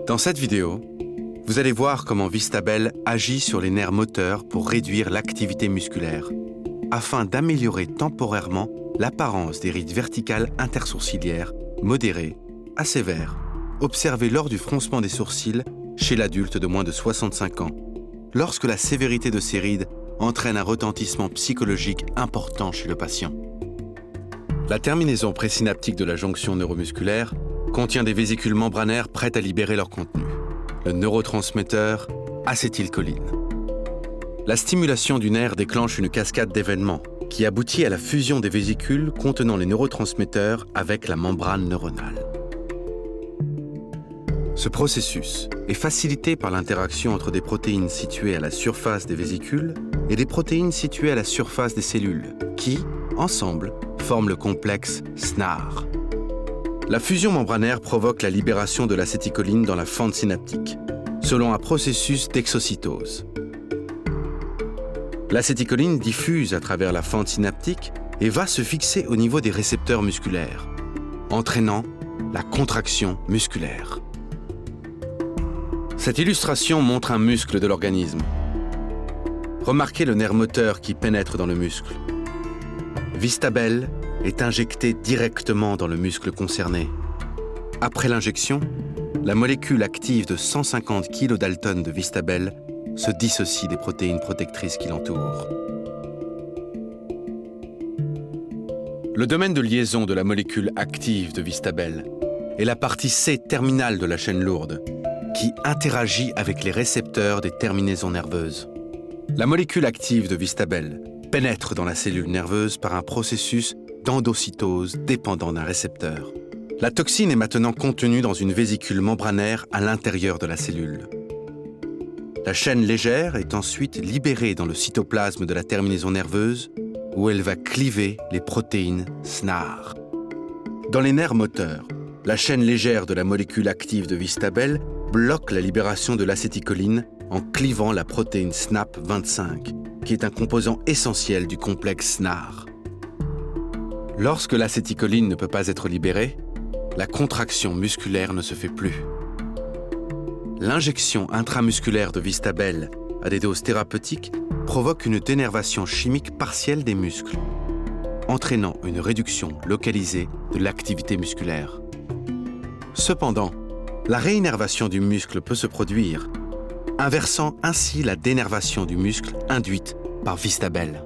Dans cette vidéo, vous allez voir comment Vistabel agit sur les nerfs moteurs pour réduire l'activité musculaire, afin d'améliorer temporairement l'apparence des rides verticales intersourcilières modérées à sévères, observées lors du froncement des sourcils chez l'adulte de moins de 65 ans, lorsque la sévérité de ces rides entraîne un retentissement psychologique important chez le patient. La terminaison présynaptique de la jonction neuromusculaire contient des vésicules membranaires prêtes à libérer leur contenu, le neurotransmetteur acétylcholine. La stimulation du nerf déclenche une cascade d'événements qui aboutit à la fusion des vésicules contenant les neurotransmetteurs avec la membrane neuronale. Ce processus est facilité par l'interaction entre des protéines situées à la surface des vésicules et des protéines situées à la surface des cellules, qui, ensemble, forment le complexe SNAR. La fusion membranaire provoque la libération de l'acétylcholine dans la fente synaptique, selon un processus d'exocytose. L'acétylcholine diffuse à travers la fente synaptique et va se fixer au niveau des récepteurs musculaires, entraînant la contraction musculaire. Cette illustration montre un muscle de l'organisme. Remarquez le nerf moteur qui pénètre dans le muscle. Vistabel est injecté directement dans le muscle concerné. Après l'injection, la molécule active de 150 kDa de Vistabel se dissocie des protéines protectrices qui l'entourent. Le domaine de liaison de la molécule active de Vistabel est la partie C terminale de la chaîne lourde, qui interagit avec les récepteurs des terminaisons nerveuses. La molécule active de Vistabel pénètre dans la cellule nerveuse par un processus d'endocytose dépendant d'un récepteur. La toxine est maintenant contenue dans une vésicule membranaire à l'intérieur de la cellule. La chaîne légère est ensuite libérée dans le cytoplasme de la terminaison nerveuse où elle va cliver les protéines SNAR. Dans les nerfs moteurs, la chaîne légère de la molécule active de Vistabel bloque la libération de l'acétylcholine en clivant la protéine SNAP25, qui est un composant essentiel du complexe SNAR. Lorsque l'acétylcholine ne peut pas être libérée, la contraction musculaire ne se fait plus. L'injection intramusculaire de Vistabel à des doses thérapeutiques provoque une dénervation chimique partielle des muscles, entraînant une réduction localisée de l'activité musculaire. Cependant, la réinnervation du muscle peut se produire, inversant ainsi la dénervation du muscle induite par Vistabel.